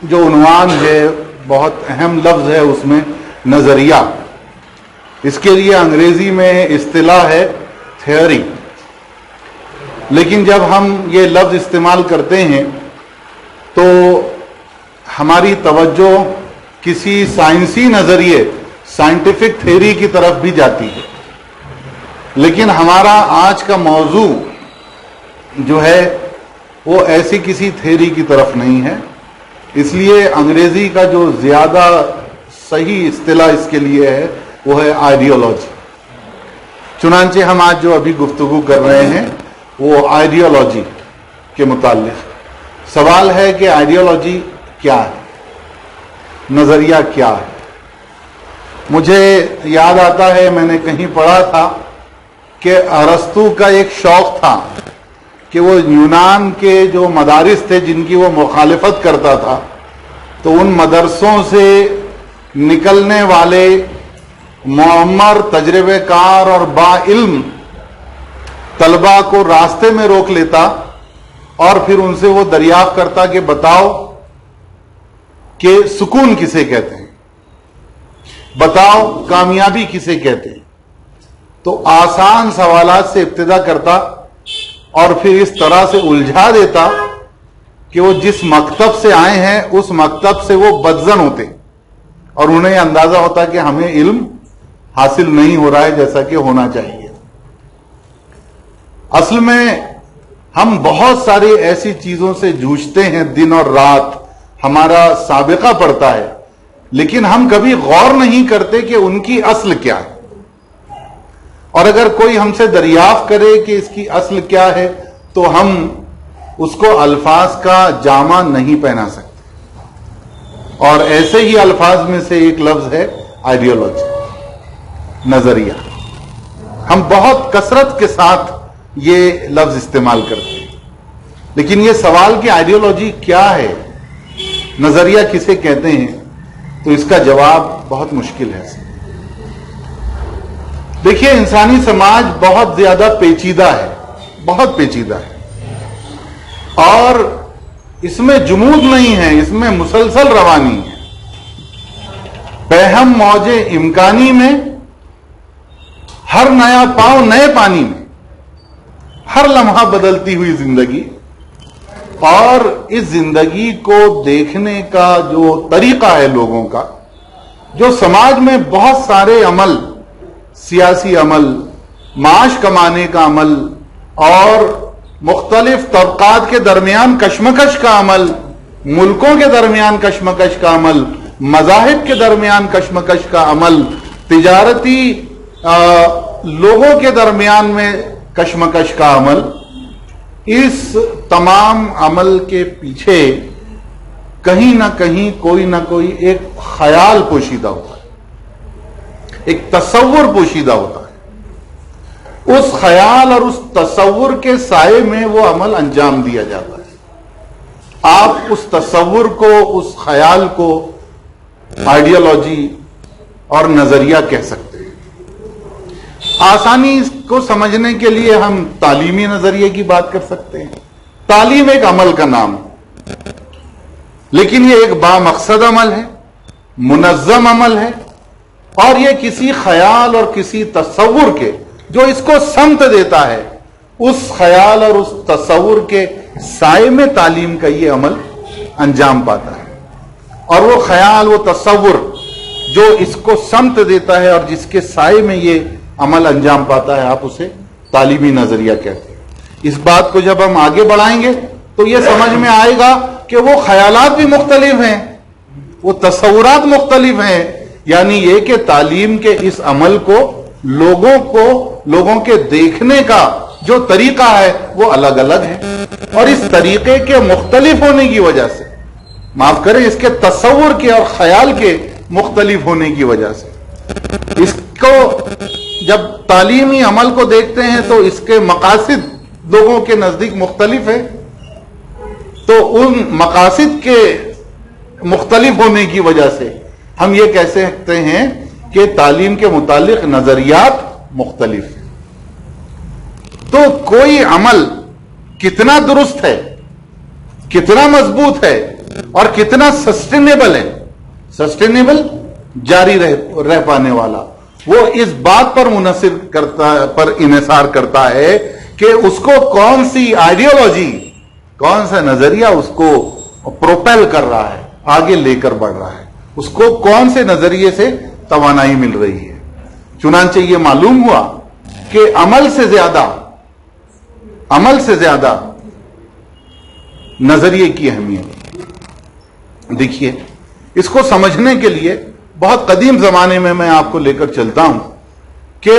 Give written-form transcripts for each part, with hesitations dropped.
جو عنوان ہے بہت اہم لفظ ہے اس میں نظریہ. اس کے لیے انگریزی میں اصطلاح ہے تھیوری. لیکن جب ہم یہ لفظ استعمال کرتے ہیں تو ہماری توجہ کسی سائنسی نظریے سائنٹیفک تھیوری کی طرف بھی جاتی ہے. لیکن ہمارا آج کا موضوع جو ہے وہ ایسی کسی تھیوری کی طرف نہیں ہے. اس لیے انگریزی کا جو زیادہ صحیح اصطلاح اس کے لیے ہے وہ ہے آئیڈیالوجی. چنانچہ ہم آج جو ابھی گفتگو کر رہے ہیں وہ آئیڈیالوجی کے متعلق. سوال ہے کہ آئیڈیالوجی کیا ہے, نظریہ کیا ہے. مجھے یاد آتا ہے میں نے کہیں پڑھا تھا کہ ارسطو کا ایک شوق تھا کہ وہ یونان کے جو مدارس تھے جن کی وہ مخالفت کرتا تھا تو ان مدرسوں سے نکلنے والے معمر, تجربے کار اور با علم طلباء کو راستے میں روک لیتا اور پھر ان سے وہ دریافت کرتا کہ بتاؤ کہ سکون کسے کہتے ہیں, بتاؤ کامیابی کسے کہتے ہیں. تو آسان سوالات سے ابتدا کرتا اور پھر اس طرح سے الجھا دیتا کہ وہ جس مکتب سے آئے ہیں اس مکتب سے وہ بدظن ہوتے اور انہیں اندازہ ہوتا کہ ہمیں علم حاصل نہیں ہو رہا ہے جیسا کہ ہونا چاہیے. اصل میں ہم بہت ساری ایسی چیزوں سے جوجھتے ہیں دن اور رات, ہمارا سابقہ پڑتا ہے, لیکن ہم کبھی غور نہیں کرتے کہ ان کی اصل کیا ہے. اور اگر کوئی ہم سے دریافت کرے کہ اس کی اصل کیا ہے تو ہم اس کو الفاظ کا جامہ نہیں پہنا سکتے. اور ایسے ہی الفاظ میں سے ایک لفظ ہے آئیڈیالوجی, نظریہ. ہم بہت کثرت کے ساتھ یہ لفظ استعمال کرتے ہیں, لیکن یہ سوال کہ آئیڈیالوجی کیا ہے, نظریہ کسے کہتے ہیں, تو اس کا جواب بہت مشکل ہے. دیکھیے انسانی سماج بہت زیادہ پیچیدہ ہے, بہت پیچیدہ ہے, اور اس میں جمود نہیں ہے, اس میں مسلسل روانی ہے. بہم موج امکانی میں ہر نیا پاؤں نئے پانی میں, ہر لمحہ بدلتی ہوئی زندگی, اور اس زندگی کو دیکھنے کا جو طریقہ ہے لوگوں کا, جو سماج میں بہت سارے عمل, سیاسی عمل, معاش کمانے کا عمل اور مختلف طبقات کے درمیان کشمکش کا عمل, ملکوں کے درمیان کشمکش کا عمل, مذاہب کے درمیان کشمکش کا عمل, تجارتی لوگوں کے درمیان میں کشمکش کا عمل, اس تمام عمل کے پیچھے کہیں نہ کہیں کوئی نہ کوئی ایک خیال پوشیدہ ہوتا ہے, ایک تصور پوشیدہ ہوتا ہے. اس خیال اور اس تصور کے سائے میں وہ عمل انجام دیا جاتا ہے. آپ اس تصور کو, اس خیال کو آئیڈیالوجی اور نظریہ کہہ سکتے ہیں. آسانی کو سمجھنے کے لیے ہم تعلیمی نظریے کی بات کر سکتے ہیں. تعلیم ایک عمل کا نام ہے, لیکن یہ ایک بامقصد عمل ہے, منظم عمل ہے, اور یہ کسی خیال اور کسی تصور کے جو اس کو سمت دیتا ہے, اس خیال اور اس تصور کے سائے میں تعلیم کا یہ عمل انجام پاتا ہے. اور وہ خیال, وہ تصور جو اس کو سمت دیتا ہے اور جس کے سائے میں یہ عمل انجام پاتا ہے, آپ اسے تعلیمی نظریہ کہتے ہیں. اس بات کو جب ہم آگے بڑھائیں گے تو یہ سمجھ میں آئے گا کہ وہ خیالات بھی مختلف ہیں, وہ تصورات مختلف ہیں, یعنی یہ کہ تعلیم کے اس عمل کو لوگوں کے دیکھنے کا جو طریقہ ہے وہ الگ الگ ہے, اور اس طریقے کے مختلف ہونے کی وجہ سے, معاف کریں, اس کے تصور کے اور خیال کے مختلف ہونے کی وجہ سے, اس کو جب تعلیمی عمل کو دیکھتے ہیں تو اس کے مقاصد لوگوں کے نزدیک مختلف ہے, تو ان مقاصد کے مختلف ہونے کی وجہ سے ہم یہ کہہ سکتے ہیں کہ تعلیم کے متعلق نظریات مختلف ہیں. تو کوئی عمل کتنا درست ہے, کتنا مضبوط ہے, اور کتنا سسٹینیبل ہے, سسٹینیبل جاری رہ پانے والا, وہ اس بات پر پر انحصار کرتا ہے کہ اس کو کون سی آئیڈیالوجی, کون سا نظریہ اس کو پروپیل کر رہا ہے, آگے لے کر بڑھ رہا ہے, اس کو کون سے نظریے سے توانائی مل رہی ہے. چنانچہ یہ معلوم ہوا کہ عمل سے زیادہ نظریے کی اہمیت. دیکھیے, اس کو سمجھنے کے لیے بہت قدیم زمانے میں آپ کو لے کر چلتا ہوں کہ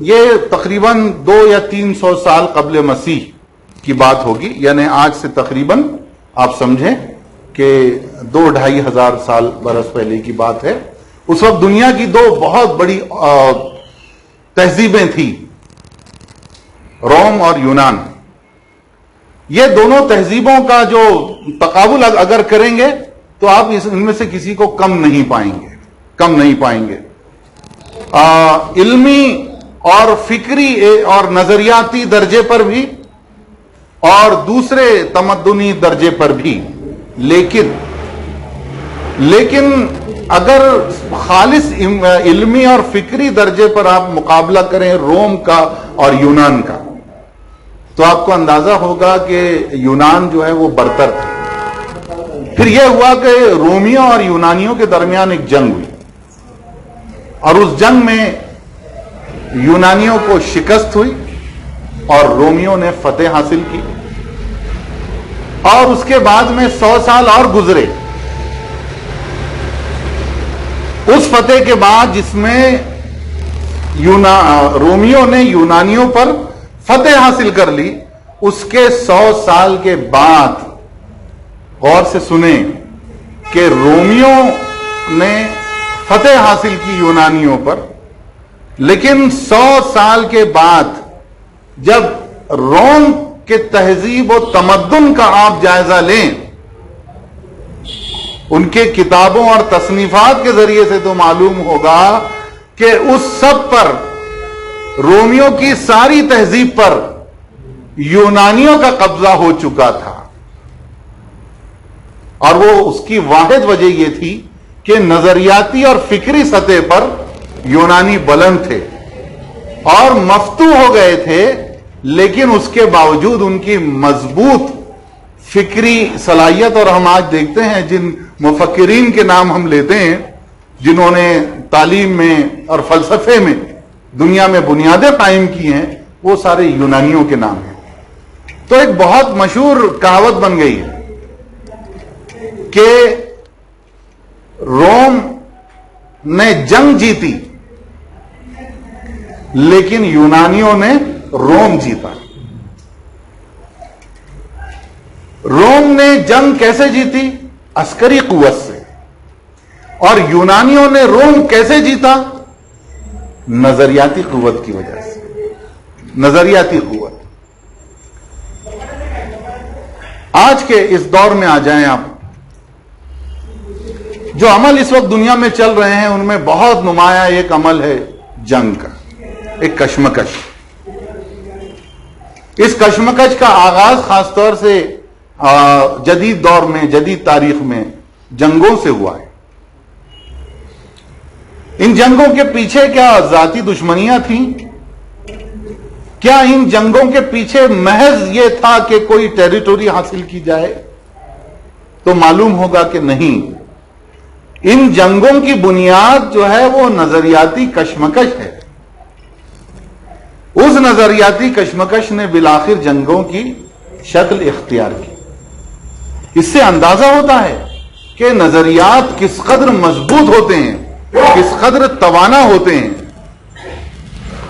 یہ تقریباً 200 یا 300 سال قبل مسیح کی بات ہوگی, یعنی آج سے تقریباً آپ سمجھیں کہ 2-2.5 ہزار سال برس پہلے کی بات ہے. اس وقت دنیا کی 2 بہت بڑی تہذیبیں تھیں, روم اور یونان. یہ دونوں تہذیبوں کا جو تقابل اگر کریں گے تو آپ ان میں سے کسی کو کم نہیں پائیں گے. علمی اور فکری اور نظریاتی درجے پر بھی اور دوسرے تمدنی درجے پر بھی. لیکن اگر خالص علمی اور فکری درجے پر آپ مقابلہ کریں روم کا اور یونان کا, تو آپ کو اندازہ ہوگا کہ یونان جو ہے وہ برتر تھا. پھر یہ ہوا کہ رومیوں اور یونانیوں کے درمیان ایک جنگ ہوئی, اور اس جنگ میں یونانیوں کو شکست ہوئی اور رومیوں نے فتح حاصل کی. اور اس کے بعد میں 100 سال اور گزرے. اس فتح کے بعد جس میں رومیوں نے یونانیوں پر فتح حاصل کر لی, اس کے 100 سال کے بعد غور سے سنیں کہ رومیوں نے فتح حاصل کی یونانیوں پر, لیکن 100 سال کے بعد جب روم کے تہذیب و تمدن کا آپ جائزہ لیں, ان کے کتابوں اور تصنیفات کے ذریعے سے تو معلوم ہوگا کہ اس سب پر, رومیوں کی ساری تہذیب پر یونانیوں کا قبضہ ہو چکا تھا. اور وہ اس کی واحد وجہ یہ تھی کہ نظریاتی اور فکری سطح پر یونانی بلند تھے اور مفتوح ہو گئے تھے, لیکن اس کے باوجود ان کی مضبوط فکری صلاحیت, اور ہم آج دیکھتے ہیں جن مفکرین کے نام ہم لیتے ہیں جنہوں نے تعلیم میں اور فلسفے میں دنیا میں بنیادیں قائم کی ہیں, وہ سارے یونانیوں کے نام ہیں. تو ایک بہت مشہور کہاوت بن گئی ہے کہ روم نے جنگ جیتی لیکن یونانیوں نے روم جیتا. روم نے جنگ کیسے جیتی؟ عسکری قوت سے. اور یونانیوں نے روم کیسے جیتا؟ نظریاتی قوت کی وجہ سے. نظریاتی قوت. آج کے اس دور میں آ جائیں آپ, جو عمل اس وقت دنیا میں چل رہے ہیں ان میں بہت نمایاں ایک عمل ہے جنگ کا, ایک کشمکش. اس کشمکش کا آغاز خاص طور سے جدید دور میں, جدید تاریخ میں جنگوں سے ہوا ہے. ان جنگوں کے پیچھے کیا ذاتی دشمنیاں تھیں؟ کیا ان جنگوں کے پیچھے محض یہ تھا کہ کوئی ٹیریٹوری حاصل کی جائے؟ تو معلوم ہوگا کہ نہیں. ان جنگوں کی بنیاد جو ہے وہ نظریاتی کشمکش ہے. اس نظریاتی کشمکش نے بالآخر جنگوں کی شکل اختیار کی. اس سے اندازہ ہوتا ہے کہ نظریات کس قدر مضبوط ہوتے ہیں, کس قدر توانا ہوتے ہیں.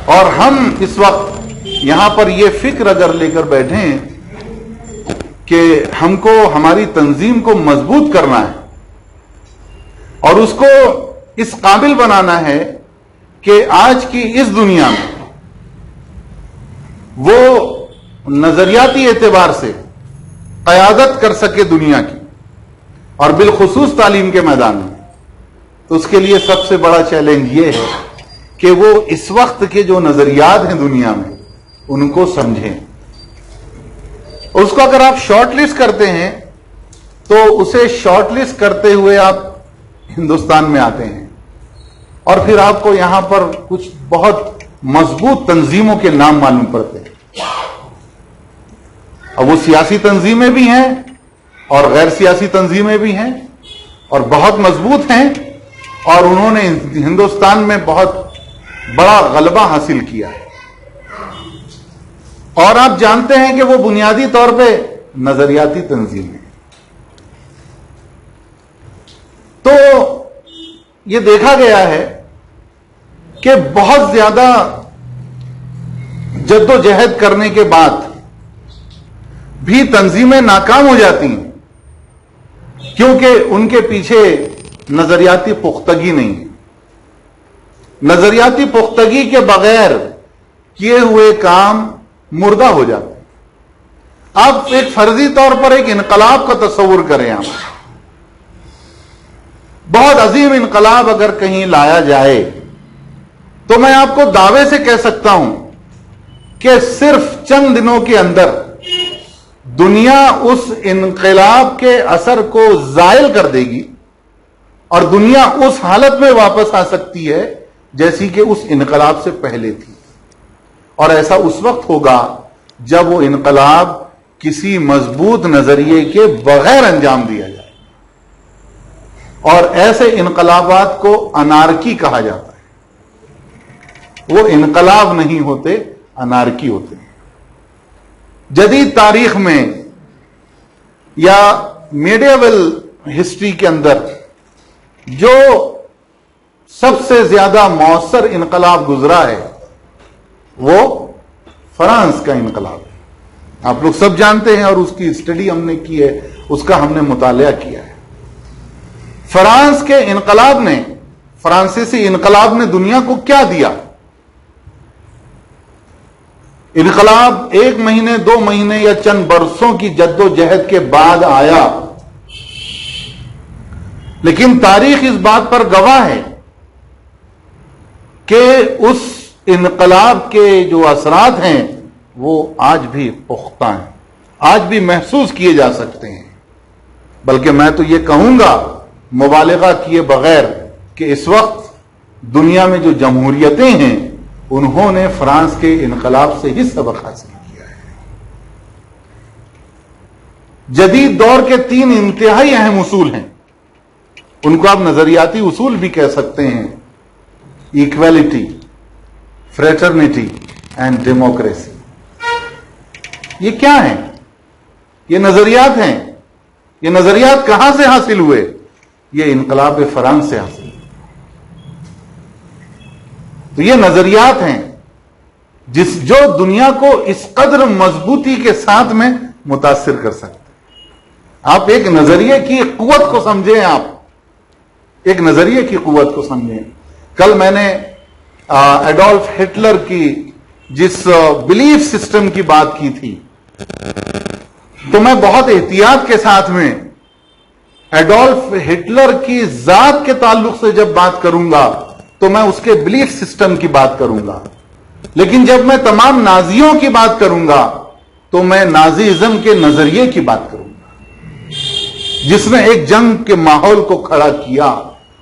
اور ہم اس وقت یہاں پر یہ فکر اگر لے کر بیٹھیں کہ ہم کو ہماری تنظیم کو مضبوط کرنا ہے اور اس کو اس قابل بنانا ہے کہ آج کی اس دنیا میں وہ نظریاتی اعتبار سے قیادت کر سکے دنیا کی, اور بالخصوص تعلیم کے میدان میں, تو اس کے لیے سب سے بڑا چیلنج یہ ہے کہ وہ اس وقت کے جو نظریات ہیں دنیا میں ان کو سمجھیں. اس کو اگر آپ شارٹ لسٹ کرتے ہیں تو اسے شارٹ لسٹ کرتے ہوئے آپ ہندوستان میں آتے ہیں اور پھر آپ کو یہاں پر کچھ بہت مضبوط تنظیموں کے نام معلوم پڑتے ہیں. اب وہ سیاسی تنظیمیں بھی ہیں اور غیر سیاسی تنظیمیں بھی ہیں اور بہت مضبوط ہیں اور انہوں نے ہندوستان میں بہت بڑا غلبہ حاصل کیا ہے. اور آپ جانتے ہیں کہ وہ بنیادی طور پہ نظریاتی تنظیم ہے. تو یہ دیکھا گیا ہے کہ بہت زیادہ جد و جہد کرنے کے بعد بھی تنظیمیں ناکام ہو جاتی ہیں کیونکہ ان کے پیچھے نظریاتی پختگی نہیں ہے. نظریاتی پختگی کے بغیر کیے ہوئے کام مردہ ہو جاتے ہیں. آپ ایک فرضی طور پر ایک انقلاب کا تصور کریں. آپ بہت عظیم انقلاب اگر کہیں لایا جائے تو میں آپ کو دعوے سے کہہ سکتا ہوں کہ صرف چند دنوں کے اندر دنیا اس انقلاب کے اثر کو زائل کر دے گی اور دنیا اس حالت میں واپس آ سکتی ہے جیسی کہ اس انقلاب سے پہلے تھی. اور ایسا اس وقت ہوگا جب وہ انقلاب کسی مضبوط نظریے کے بغیر انجام دیا جائے. اور ایسے انقلابات کو انارکی کہا جاتا ہے. وہ انقلاب نہیں ہوتے، انارکی ہوتے ہیں. جدید تاریخ میں یا میڈیول ہسٹری کے اندر جو سب سے زیادہ مؤثر انقلاب گزرا ہے وہ فرانس کا انقلاب ہے. آپ لوگ سب جانتے ہیں اور اس کی اسٹڈی ہم نے کی ہے، اس کا ہم نے مطالعہ کیا ہے. فرانس کے انقلاب نے، فرانسیسی انقلاب نے دنیا کو کیا دیا؟ انقلاب 1 مہینے 2 مہینے یا چند برسوں کی جد و جہد کے بعد آیا، لیکن تاریخ اس بات پر گواہ ہے کہ اس انقلاب کے جو اثرات ہیں وہ آج بھی پختہ ہیں، آج بھی محسوس کیے جا سکتے ہیں. بلکہ میں تو یہ کہوں گا مبالغہ کیے بغیر کہ اس وقت دنیا میں جو جمہوریتیں ہیں انہوں نے فرانس کے انقلاب سے ہی سبق حاصل کیا ہے. جدید دور کے 3 انتہائی اہم اصول ہیں، ان کو آپ نظریاتی اصول بھی کہہ سکتے ہیں: ایکویلٹی، فریٹرنیٹی اینڈ ڈیموکریسی. یہ کیا ہیں؟ یہ نظریات ہیں. یہ نظریات کہاں سے حاصل ہوئے؟ یہ انقلاب فرانس سے حاصل. تو یہ نظریات ہیں جو دنیا کو اس قدر مضبوطی کے ساتھ میں متاثر کر سکتے. آپ ایک نظریے کی قوت کو سمجھیں. آپ ایک نظریے کی قوت کو سمجھیں. کل میں نے ایڈولف ہٹلر کی جس بلیف سسٹم کی بات کی تھی، تو میں بہت احتیاط کے ساتھ میں ایڈولف ہٹلر کی ذات کے تعلق سے جب بات کروں گا تو میں اس کے بلیف سسٹم کی بات کروں گا. لیکن جب میں تمام نازیوں کی بات کروں گا تو میں نازیزم کے نظریے کی بات کروں گا جس نے ایک جنگ کے ماحول کو کھڑا کیا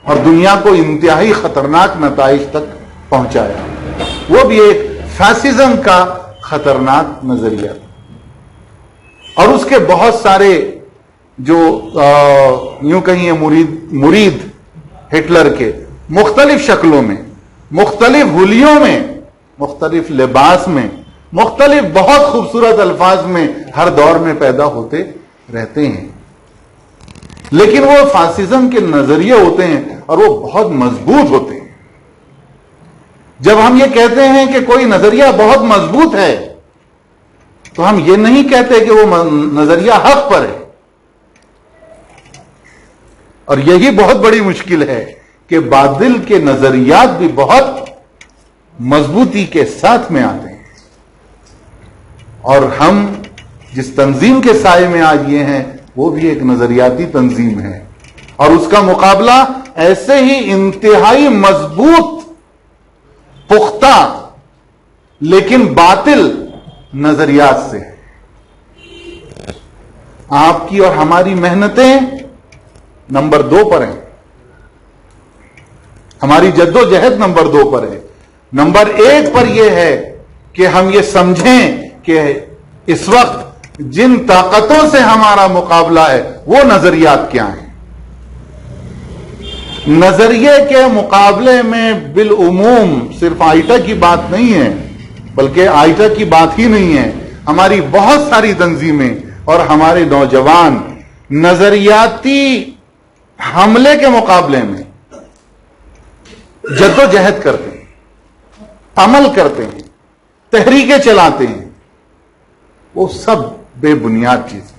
اور دنیا کو انتہائی خطرناک نتائج تک پہنچایا. وہ بھی ایک فیسزم کا خطرناک نظریہ. اور اس کے بہت سارے جو یوں کہیں مرید ہٹلر کے مختلف شکلوں میں، مختلف حلیوں میں، مختلف لباس میں، مختلف بہت خوبصورت الفاظ میں ہر دور میں پیدا ہوتے رہتے ہیں. لیکن وہ فاسزم کے نظریے ہوتے ہیں اور وہ بہت مضبوط ہوتے ہیں. جب ہم یہ کہتے ہیں کہ کوئی نظریہ بہت مضبوط ہے تو ہم یہ نہیں کہتے کہ وہ نظریہ حق پر ہے. اور یہی بہت بڑی مشکل ہے کہ باطل کے نظریات بھی بہت مضبوطی کے ساتھ میں آتے ہیں. اور ہم جس تنظیم کے سائے میں آج یہ ہیں وہ بھی ایک نظریاتی تنظیم ہے اور اس کا مقابلہ ایسے ہی انتہائی مضبوط، پختہ لیکن باطل نظریات سے ہے. آپ کی اور ہماری محنتیں نمبر 2 پر ہیں، ہماری جدوجہد نمبر 2 پر ہے. نمبر 1 پر یہ ہے کہ ہم یہ سمجھیں کہ اس وقت جن طاقتوں سے ہمارا مقابلہ ہے وہ نظریات کیا ہیں. نظریے کے مقابلے میں بالعموم صرف آئٹا کی بات نہیں ہے، بلکہ آئٹا کی بات ہی نہیں ہے، ہماری بہت ساری تنظیمیں اور ہمارے نوجوان نظریاتی حملے کے مقابلے میں جدوجہد کرتے ہیں، عمل کرتے ہیں، تحریکیں چلاتے ہیں. وہ سب بے بنیاد چیزیں.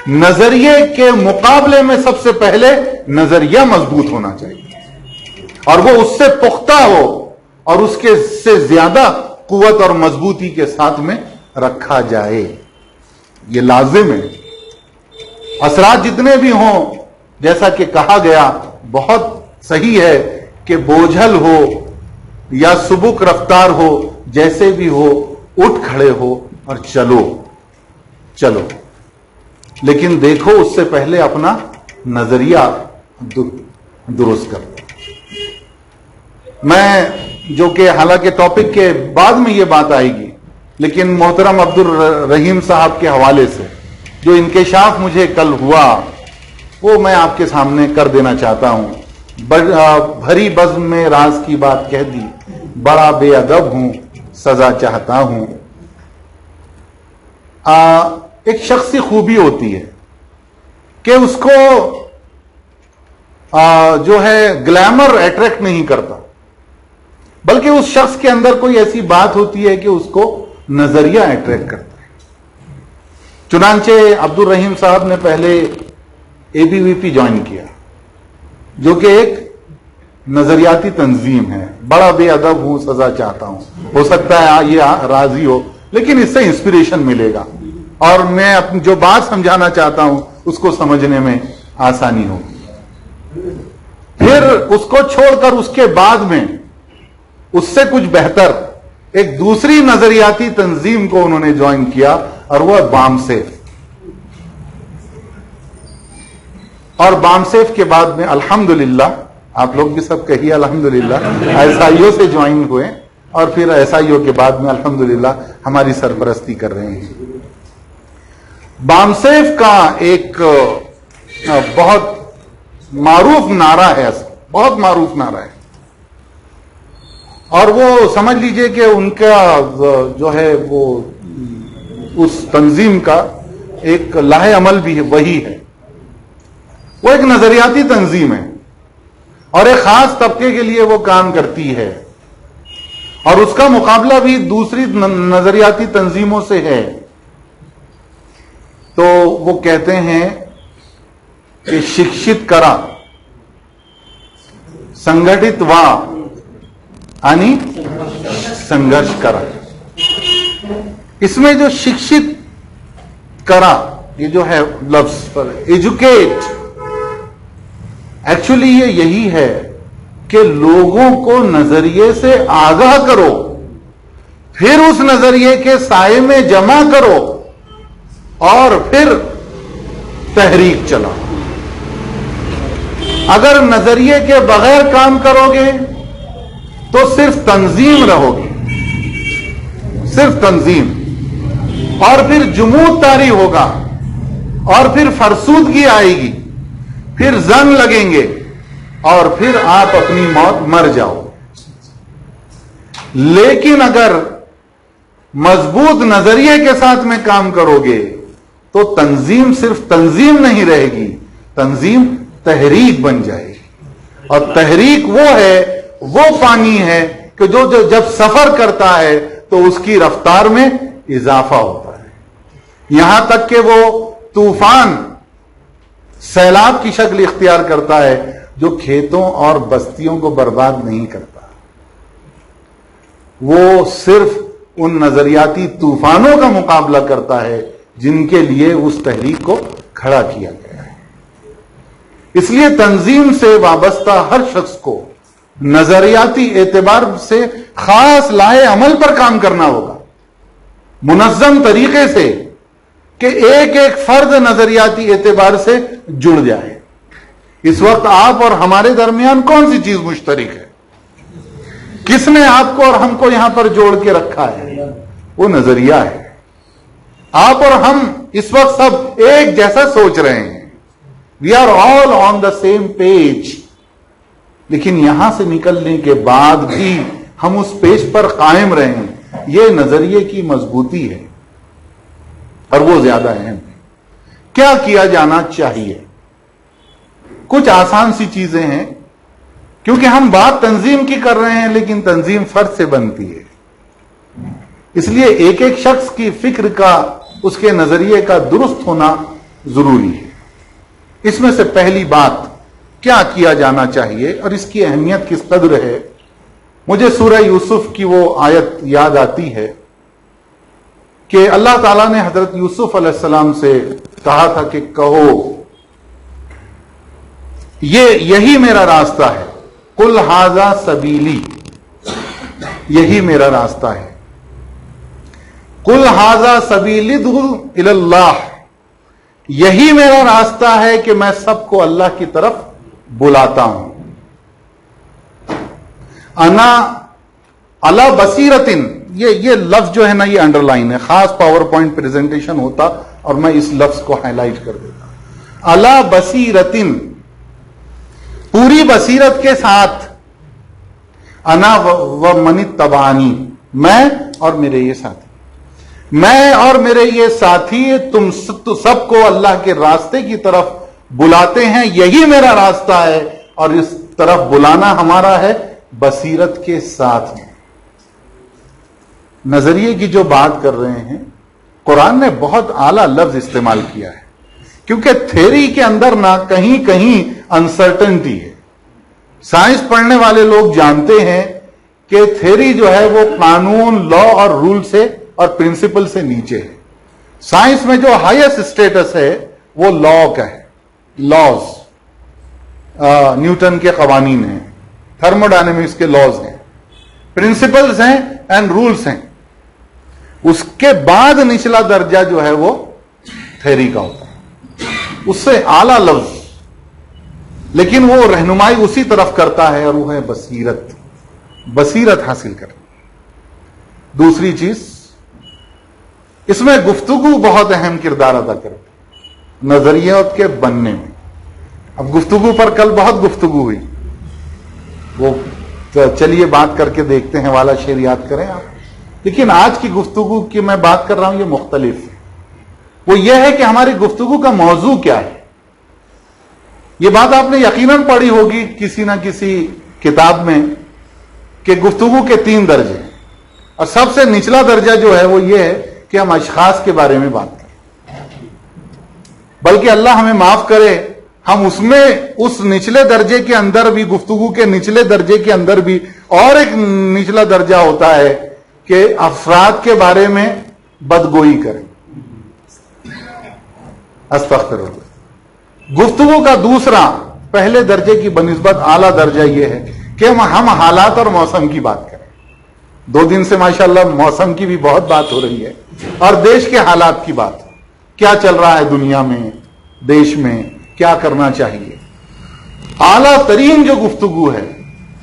نظریے کے مقابلے میں سب سے پہلے نظریہ مضبوط ہونا چاہیے، اور وہ اس سے پختہ ہو اور اس کے سے زیادہ قوت اور مضبوطی کے ساتھ میں رکھا جائے. یہ لازم ہے. اثرات جتنے بھی ہوں، جیسا کہ کہا گیا بہت صحیح ہے کہ بوجھل ہو یا سبک رفتار ہو، جیسے بھی ہو اٹھ کھڑے ہو اور چلو، لیکن دیکھو اس سے پہلے اپنا نظریہ درست کرو. میں جو کہ حالانکہ ٹاپک کے بعد میں یہ بات آئے گی، لیکن محترم عبد الرحیم صاحب کے حوالے سے جو انکشاف مجھے کل ہوا وہ میں آپ کے سامنے کر دینا چاہتا ہوں. بھری بزم میں راز کی بات کہہ دی، بڑا بے ادب ہوں، سزا چاہتا ہوں. ایک شخصی خوبی ہوتی ہے کہ اس کو جو ہے گلیمر اٹریکٹ نہیں کرتا، بلکہ اس شخص کے اندر کوئی ایسی بات ہوتی ہے کہ اس کو نظریہ اٹریکٹ کرتا ہے. چنانچہ عبد الرحیم صاحب نے پہلے اے بی وی پی جوائن کیا، جو کہ ایک نظریاتی تنظیم ہے. بڑا بے ادب ہوں، سزا چاہتا ہوں. ہو سکتا ہے یہ راضی ہو، لیکن اس سے انسپریشن ملے گا اور میں جو بات سمجھانا چاہتا ہوں اس کو سمجھنے میں آسانی ہوگی. پھر اس کو چھوڑ کر اس کے بعد میں اس سے کچھ بہتر ایک دوسری نظریاتی تنظیم کو انہوں نے جوائن کیا، اور وہ بام سیف. اور بام سیف کے بعد میں الحمدللہ، آپ لوگ بھی سب کہیے الحمدللہ، ایس آئی او سے جوائن ہوئے، اور پھر ایس آئی او کے بعد میں الحمدللہ ہماری سرپرستی کر رہے ہیں. بام سیف کا ایک بہت معروف نعرہ ہے، بہت معروف نعرہ ہے، اور وہ سمجھ لیجئے کہ ان کا جو ہے وہ اس تنظیم کا ایک لاہ عمل بھی وہی ہے. وہ ایک نظریاتی تنظیم ہے اور ایک خاص طبقے کے لیے وہ کام کرتی ہے، اور اس کا مقابلہ بھی دوسری نظریاتی تنظیموں سے ہے. تو وہ کہتے ہیں کہ شکشت کرا سنگٹت وا یعنی سنگرش کرا. اس میں جو شکشت کرا، یہ جو ہے لفظ پر ایجوکیٹ، ایکچولی یہ یہی ہے کہ لوگوں کو نظریے سے آگاہ کرو، پھر اس نظریے کے سائے میں جمع کرو، اور پھر تحریک چلاؤ. اگر نظریے کے بغیر کام کرو گے تو صرف تنظیم رہو گی، صرف تنظیم، اور پھر جمود طاری ہوگا، اور پھر فرسودگی آئے گی، پھر زنگ لگیں گے، اور پھر آپ اپنی موت مر جاؤ. لیکن اگر مضبوط نظریے کے ساتھ میں کام کرو گے تو تنظیم صرف تنظیم نہیں رہے گی، تنظیم تحریک بن جائے گی. اور تحریک وہ ہے، وہ پانی ہے کہ جو جب سفر کرتا ہے تو اس کی رفتار میں اضافہ ہوتا ہے، یہاں تک کہ وہ طوفان سیلاب کی شکل اختیار کرتا ہے جو کھیتوں اور بستیوں کو برباد نہیں کرتا. وہ صرف ان نظریاتی طوفانوں کا مقابلہ کرتا ہے جن کے لیے اس تحریک کو کھڑا کیا گیا ہے. اس لیے تنظیم سے وابستہ ہر شخص کو نظریاتی اعتبار سے خاص لاہ عمل پر کام کرنا ہوگا، منظم طریقے سے کہ ایک ایک فرد نظریاتی اعتبار سے جڑ جائے. اس وقت آپ اور ہمارے درمیان کون سی چیز مشترک ہے؟ کس نے آپ کو اور ہم کو یہاں پر جوڑ کے رکھا ہے؟ وہ نظریہ ہے. آپ اور ہم اس وقت سب ایک جیسا سوچ رہے ہیں. We are all on the same page. لیکن یہاں سے نکلنے کے بعد بھی ہم اس پیج پر قائم رہیں، یہ نظریے کی مضبوطی ہے اور وہ زیادہ اہم ہے. کیا کیا جانا چاہیے؟ کچھ آسان سی چیزیں ہیں، کیونکہ ہم بات تنظیم کی کر رہے ہیں، لیکن تنظیم فرد سے بنتی ہے. اس لیے ایک ایک شخص کی فکر کا، اس کے نظریے کا درست ہونا ضروری ہے. اس میں سے پہلی بات کیا کیا جانا چاہیے اور اس کی اہمیت کس قدر ہے، مجھے سورہ یوسف کی وہ آیت یاد آتی ہے کہ اللہ تعالیٰ نے حضرت یوسف علیہ السلام سے کہا تھا کہ کہو یہی میرا راستہ ہے، قل ھذا سبیلی، یہی میرا راستہ ہے. قل ھذا سبیلی ادعو الی اللہ، یہی میرا راستہ ہے کہ میں سب کو اللہ کی طرف بلاتا ہوں. انا علی بصیرۃ، یہ لفظ جو ہے نا یہ انڈر لائن ہے. خاص پاور پوائنٹ پریزنٹیشن ہوتا اور میں اس لفظ کو ہائی لائٹ کر دیتا. علی بصیرۃ، پوری بصیرت کے ساتھ. انا و من اتبعنی، میں اور میرے یہ ساتھی، میں اور میرے یہ ساتھی تم سب کو اللہ کے راستے کی طرف بلاتے ہیں. یہی میرا راستہ ہے اور اس طرف بلانا ہمارا ہے بصیرت کے ساتھ. نظریے کی جو بات کر رہے ہیں، قرآن نے بہت اعلیٰ لفظ استعمال کیا ہے، کیونکہ تھیری کے اندر نہ کہیں کہیں انسرٹنٹی ہے. سائنس پڑھنے والے لوگ جانتے ہیں کہ تھیری جو ہے وہ قانون، لا اور رول سے اور پرنسپل سے نیچے ہے. سائنس میں جو ہائیسٹ اسٹیٹس ہے وہ لا کا ہے. لاز، نیوٹن کے قوانین ہیں، تھرمو ڈائنمکس کے لاز ہیں، پرنسپلز ہیں اینڈ رولز ہیں. اس کے بعد نچلا درجہ جو ہے وہ تھیری کا ہوتا ہے، اس سے اعلیٰ لفظ، لیکن وہ رہنمائی اسی طرف کرتا ہے اور وہ ہے بصیرت. بصیرت حاصل کرنا. دوسری چیز، اس میں گفتگو بہت اہم کردار ادا کرتی ہے نظریات کے بننے میں. اب گفتگو پر کل بہت گفتگو ہوئی، وہ چلیے بات کر کے دیکھتے ہیں والا شعر یاد کریں آپ. لیکن آج کی گفتگو کی میں بات کر رہا ہوں، یہ مختلف ہے. وہ یہ ہے کہ ہماری گفتگو کا موضوع کیا ہے. یہ بات آپ نے یقیناً پڑھی ہوگی کسی نہ کسی کتاب میں کہ گفتگو کے 3 درجے ہیں، اور سب سے نچلا درجہ جو ہے وہ یہ ہے کہ ہم اشخاص کے بارے میں بات کریں. بلکہ اللہ ہمیں معاف کرے، ہم اس نچلے درجے کے اندر بھی، گفتگو کے نچلے درجے کے اندر بھی اور ایک نچلا درجہ ہوتا ہے کہ افراد کے بارے میں بدگوئی کریں. استغفر اللہ. گفتگو کا دوسرا پہلے درجے کی بنسبت اعلیٰ درجہ یہ ہے کہ ہم حالات اور موسم کی بات کریں. 2 دن سے ماشاءاللہ موسم کی بھی بہت بات ہو رہی ہے اور دیش کے حالات کی بات. کیا چل رہا ہے دنیا میں، دیش میں، کیا کرنا چاہیے. اعلیٰ ترین جو گفتگو ہے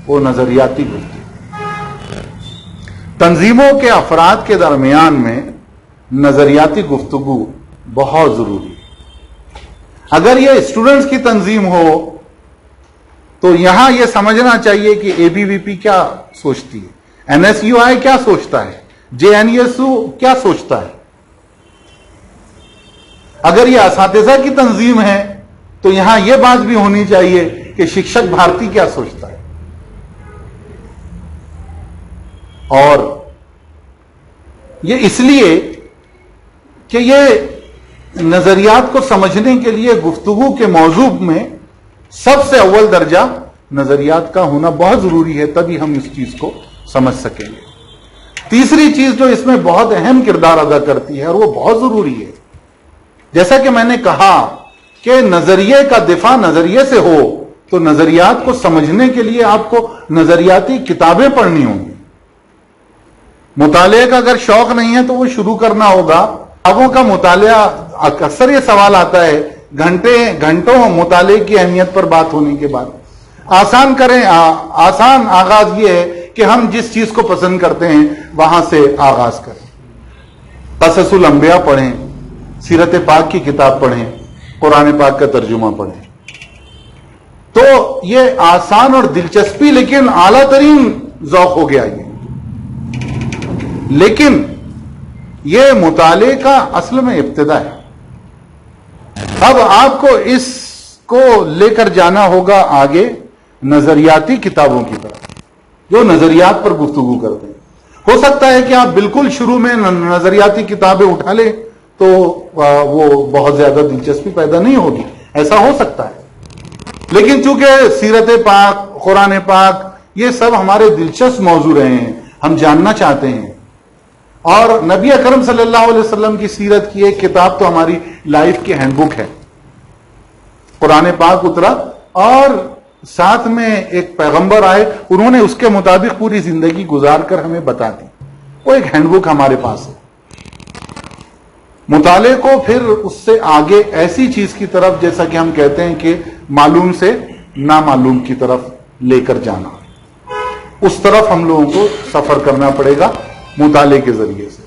وہ نظریاتی گفتگو. تنظیموں کے افراد کے درمیان میں نظریاتی گفتگو بہت ضروری ہے. اگر یہ اسٹوڈنٹس کی تنظیم ہو تو یہاں یہ سمجھنا چاہیے کہ اے بی وی پی کیا سوچتی ہے، این ایس یو آئی کیا سوچتا ہے، جے این ایس یو کیا سوچتا ہے. اگر یہ اساتذہ کی تنظیم ہے تو یہاں یہ بات بھی ہونی چاہیے کہ شکشک بھارتی کیا سوچتا ہے. اور یہ اس لیے کہ یہ نظریات کو سمجھنے کے لیے گفتگو کے موضوع میں سب سے اول درجہ نظریات کا ہونا بہت ضروری ہے، تبھی ہم اس چیز کو سمجھ سکیں گے. تیسری چیز جو اس میں بہت اہم کردار ادا کرتی ہے اور وہ بہت ضروری ہے، جیسا کہ میں نے کہا کہ نظریے کا دفاع نظریے سے ہو تو نظریات کو سمجھنے کے لیے آپ کو نظریاتی کتابیں پڑھنی ہوں گی. مطالعے کا اگر شوق نہیں ہے تو وہ شروع کرنا ہوگا. کتابوں کا مطالعہ اکثر یہ سوال آتا ہے گھنٹوں مطالعے کی اہمیت پر بات ہونے کے بعد، آسان آغاز یہ ہے کہ ہم جس چیز کو پسند کرتے ہیں وہاں سے آغاز کریں. قصص الانبیاء پڑھیں، سیرت پاک کی کتاب پڑھیں، قرآن پاک کا ترجمہ پڑھیں. تو یہ آسان اور دلچسپی لیکن اعلیٰ ترین ذوق ہو گیا یہ. لیکن یہ مطالعے کا اصل میں ابتدا ہے. اب آپ کو اس کو لے کر جانا ہوگا آگے نظریاتی کتابوں کی طرف جو نظریات پر گفتگو کرتے ہیں. ہو سکتا ہے کہ آپ بالکل شروع میں نظریاتی کتابیں اٹھا لیں تو وہ بہت زیادہ دلچسپی پیدا نہیں ہوگی، ایسا ہو سکتا ہے. لیکن چونکہ سیرت پاک، قرآن پاک، یہ سب ہمارے دلچسپ موضوع رہے ہیں، ہم جاننا چاہتے ہیں. اور نبی اکرم صلی اللہ علیہ وسلم کی سیرت کی ایک کتاب تو ہماری لائف کی ہینڈ بک ہے. قرآن پاک اترا اور ساتھ میں ایک پیغمبر آئے، انہوں نے اس کے مطابق پوری زندگی گزار کر ہمیں بتا دی. وہ ایک ہینڈ بک ہمارے پاس ہے. مطالعے کو پھر اس سے آگے ایسی چیز کی طرف، جیسا کہ ہم کہتے ہیں کہ معلوم سے نامعلوم کی طرف لے کر جانا، اس طرف ہم لوگوں کو سفر کرنا پڑے گا مطالعے کے ذریعے سے.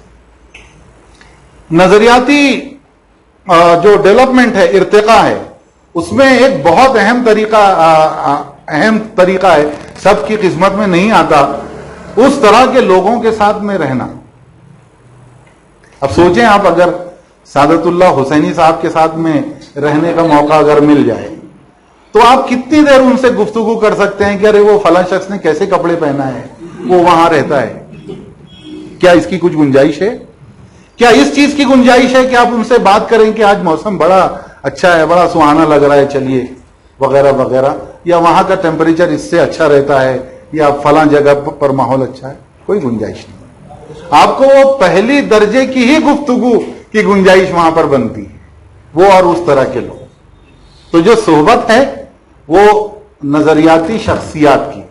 نظریاتی جو ڈیولپمنٹ ہے، ارتقاء ہے، اس میں ایک بہت اہم طریقہ ہے، سب کی قسمت میں نہیں آتا، اس طرح کے لوگوں کے ساتھ میں رہنا. اب سوچیں آپ اگر سعادت اللہ حسینی صاحب کے ساتھ میں رہنے کا موقع اگر مل جائے تو آپ کتنی دیر ان سے گفتگو کر سکتے ہیں کہ ارے وہ فلاں شخص نے کیسے کپڑے پہنا ہے، وہ وہاں رہتا ہے. کیا اس کی کچھ گنجائش ہے؟ کیا اس چیز کی گنجائش ہے کہ آپ ان سے بات کریں کہ آج موسم بڑا اچھا ہے، بڑا سہانا لگ رہا ہے، چلیے وغیرہ وغیرہ، یا وہاں کا ٹیمپریچر اس سے اچھا رہتا ہے، یا فلاں جگہ پر ماحول اچھا ہے؟ کوئی گنجائش نہیں. آپ کو وہ پہلی درجے کی ہی گفتگو کی گنجائش وہاں پر بنتی ہے، وہ اور اس طرح کے لوگ. تو جو صحبت ہے وہ نظریاتی شخصیات کی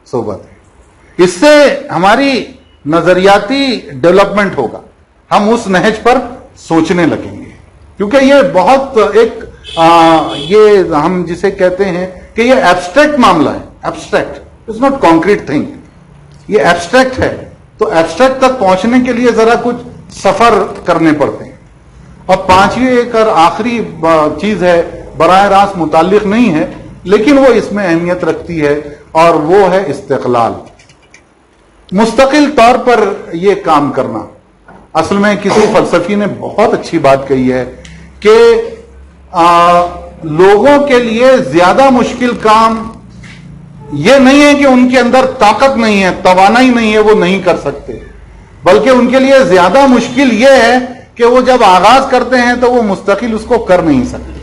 صحبت ہے. اس سے ہماری نظریاتی ڈیولپمنٹ ہوگا، ہم اس نہج پر سوچنے لگیں گے. کیونکہ یہ بہت ایک یہ ہم جسے کہتے ہیں کہ یہ ایبسٹریکٹ معاملہ ہے. Abstract it's not concrete thing, یہ ایبسٹریکٹ ہے. تو ایبسٹریکٹ تک پہنچنے کے لیے ذرا کچھ سفر کرنے پڑتے ہیں. اور پانچویں ایک اور آخری چیز ہے، براہ راست متعلق نہیں ہے لیکن وہ اس میں اہمیت رکھتی ہے، اور وہ ہے استقلال. مستقل طور پر یہ کام کرنا. اصل میں کسی فلسفی نے بہت اچھی بات کہی ہے کہ لوگوں کے لیے زیادہ مشکل کام یہ نہیں ہے کہ ان کے اندر طاقت نہیں ہے، توانائی نہیں ہے، وہ نہیں کر سکتے، بلکہ ان کے لیے زیادہ مشکل یہ ہے کہ وہ جب آغاز کرتے ہیں تو وہ مستقل اس کو کر نہیں سکتے،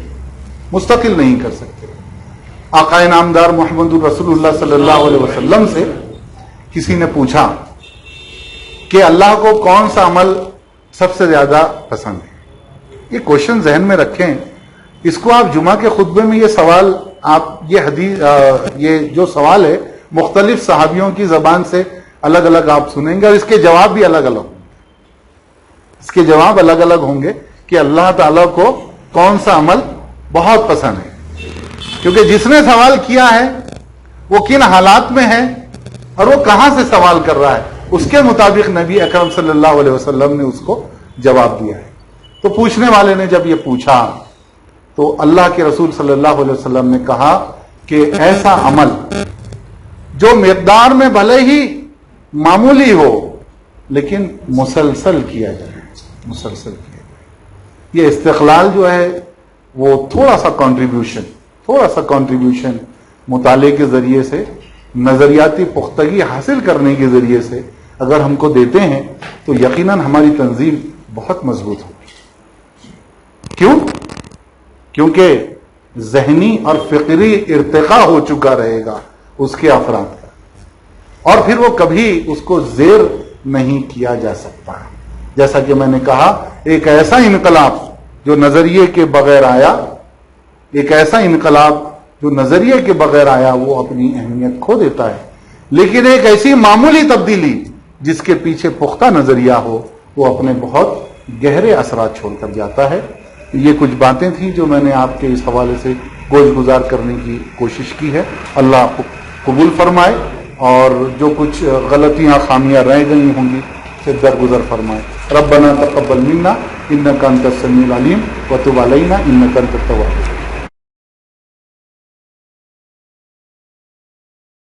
مستقل نہیں کر سکتے. آقا نامدار محمد رسول اللہ صلی اللہ علیہ وسلم سے کسی نے پوچھا کہ اللہ کو کون سا عمل سب سے زیادہ پسند ہے. یہ کوشچن ذہن میں رکھیں. اس کو آپ جمعہ کے خطبے میں یہ سوال یہ جو سوال ہے مختلف صحابیوں کی زبان سے الگ الگ آپ سنیں گے، اور اس کے جواب بھی الگ الگ ہوں گے. اس کے جواب الگ الگ ہوں گے کہ اللہ تعالیٰ کو کون سا عمل بہت پسند ہے. کیونکہ جس نے سوال کیا ہے وہ کن حالات میں ہے اور وہ کہاں سے سوال کر رہا ہے، اس کے مطابق نبی اکرم صلی اللہ علیہ وسلم نے اس کو جواب دیا ہے. تو پوچھنے والے نے جب یہ پوچھا تو اللہ کے رسول صلی اللہ علیہ وسلم نے کہا کہ ایسا عمل جو مقدار میں بھلے ہی معمولی ہو لیکن مسلسل کیا جائے، مسلسل کیا جائے. یہ استقلال جو ہے وہ تھوڑا سا کنٹریبیوشن مطالعے کے ذریعے سے، نظریاتی پختگی حاصل کرنے کے ذریعے سے اگر ہم کو دیتے ہیں تو یقیناً ہماری تنظیم بہت مضبوط ہوگی. کیوں؟ کیونکہ ذہنی اور فکری ارتقاء ہو چکا رہے گا اس کے افراد کا، اور پھر وہ کبھی اس کو زیر نہیں کیا جا سکتا. جیسا کہ میں نے کہا، ایک ایسا انقلاب جو نظریے کے بغیر آیا، ایک ایسا انقلاب جو نظریے کے بغیر آیا وہ اپنی اہمیت کھو دیتا ہے. لیکن ایک ایسی معمولی تبدیلی جس کے پیچھے پختہ نظریہ ہو وہ اپنے بہت گہرے اثرات چھوڑ کر جاتا ہے. یہ کچھ باتیں تھیں جو میں نے آپ کے اس حوالے سے گوش گزار کرنے کی کوشش کی ہے. اللہ آپ کو قبول فرمائے اور جو کچھ غلطیاں خامیاں رہ گئی ہوں گی سے درگزر فرمائے. ربنا تقبل منا انک انت السمیع العلیم وتب علینا انک انت التواب.